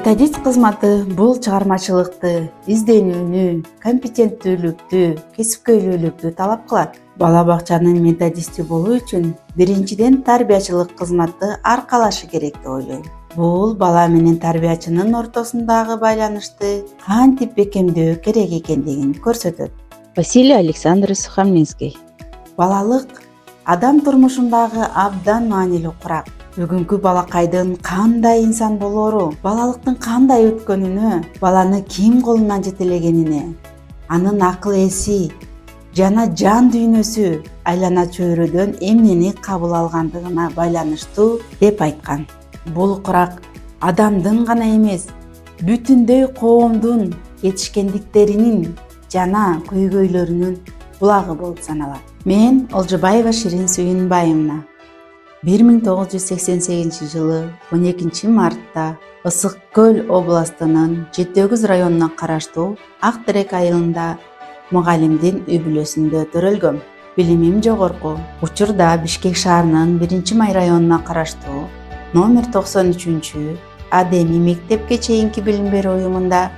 Методист кызматы бул чыгармачылыкты, изденүүнү, компетенттүүлүктү, кесипкөйлүүлүктү талап кылат. Бала бакчанын методисти болуу үчүн биринчиден тарбиячылык кызматты аркалашы керек деп ойлойм. Бул бала менен тарбиячынын ортосундагы байланышты кантип бекемдөө керек экендигин көрсөтөт. Василий Александрович Сухомлинский. Балалык адам турмушундагы абдан маанилүү курак. Бүгүнкү балакайдын кандай инсан болоору, балалыктын кандай өткөнүнө, баланы ким колунан жетелегенине, анын акыл эси жана жан дүйнөсү айлана чөйрөдөн эмнени кабыл алгандыгына байланыштуу деп айткан. Бул курак адамдын гана эмес, бүтүндөй коомдун жетишкендиктеринин жана көйгөйлөрүнүн булагы болуп саналат. Мен Олжобаева Ширин Сүйүнбайымна 1988 жылы 12 мартта Ысык Көл областынын Жети Өгүз районуна караштуу Ак Терек айылында мугалимдин үй бүлөсүндө төрөлгөм. Билимим жогорку. Учурда Бишкек шаарынын 1-Май районуна караштуу номер 93 Адеми мектепке чейинки билим берүү уюмунда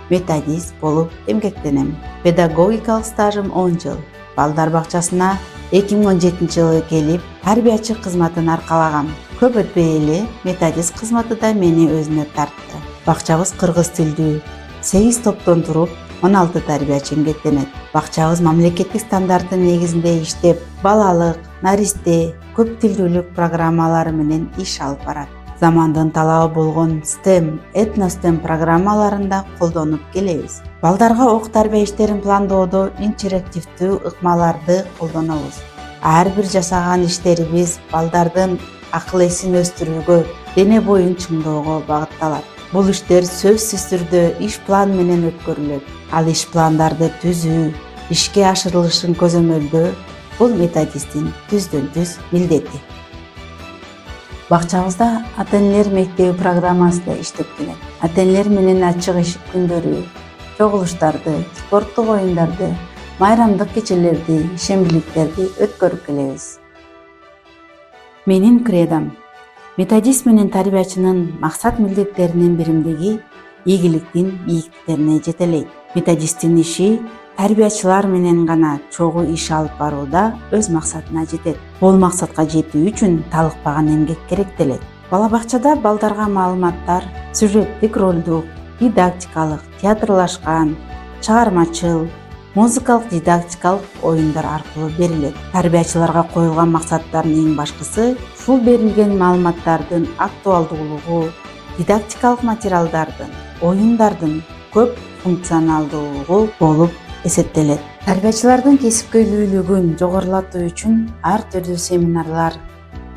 методист болуп эмгектенем. Педагогикалык стажым 10 жыл. Балдар бакчасына 2017 жылы келип, тарбиячы кызматын аркалагам. Көп өтпөй эле методист кызматы да мени өзүнө тартты. Бакчабыз кыргыз тилдүү, 8 топтон туруп, 16 тарбиячы эмгектенет. Бакчабыз мамлекеттик стандарттын негизинде иштеп, балалык, наристе, көп тилдүүлүк программалары менен иш алып барат. Замандын талабы болгон STEM, этно-STEM программаларында колдонуп келебиз. Балдарга ок тарбия иштерин пландоодо интерактивдүү ыкмаларды колдонобуз. Ар бир жасаган иштерибиз балдардын акыл эсин өстүрүүгө, дене боюн чыңдоого багытталат. Бул иштер сөзсүз түрдө иш план менен өткөрүлөт. Ал иш пландарды түзүү, ишке ашырылышын көзөмөлдөө бул методисттин түздөн-түз милдети. Бакчабызда ата-энелер мектеби программасында иштеп келет. Ата-энелер менен ачык эшик күндөрү, чогулуштарды, спорттук оюндарды, майрамдык кечелерди, шембиликтерди өткөрүп келебиз. Менин кредом: методист менен тарбиячынын максат милдеттеринин биримдиги ийгиликтин бийиктиктерине жетелейт. Методисттин иши тарбиячылар менен гана чогуу иш алып барууда өз максатына жетет. Бул максатка жетүү үчүн талыкпаган эмгек керектелет. Бала бакчада балдарга маалыматтар сюжеттик ролдук, дидактикалык, театрлашкан, чыгармачыл, музыкалык дидактикалык оюндар аркылуу берилет. Тарбиячыларга коюлган максаттардын эң башкысы ушул берилген маалыматтардын актуалдуулугу, дидактикалык материалдардын, оюндардын көп функционалдуулугу болуп эсептелет. Тарбиячылардын кесипкөйлүүлүгүн жогорулатуу үчүн ар түрдүү семинарлар,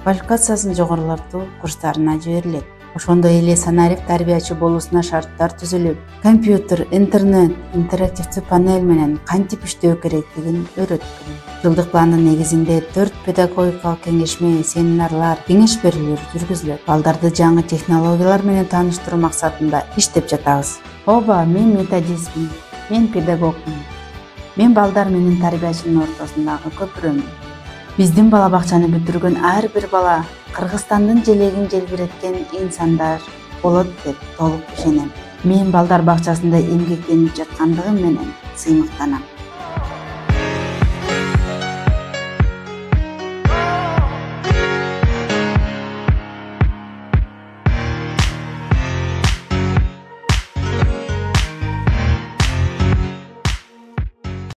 квалификациясын жогорулатуу курстарына жиберилет. Ошондой эле санарип тарбиячы болуусуна шарттар түзүлүп, компьютер, интернет, интерактивдүү панель менен кантип иштөө керектигин үйрөткөн. Жылдык пландын негизинде 4 педагогикалык кеңешме, семинарлар, кеңеш берүүлөр жүргүзүлөт. Балдарды жаңы технологиялар менен тааныштыруу максатында иштеп жатабыз. Оба, мен методистмин, мен педагогмун. Мен балдар менен тарбиячынын ортосундагы көпүрөмүн. Биздин бала бакчаны бүтүргөн ар бир бала Кыргызстандын желегин желбиреткен инсандар болот деп толук ишенем. Мен балдар бакчасында эмгектенип жаткандыгым менен сыймыктанам.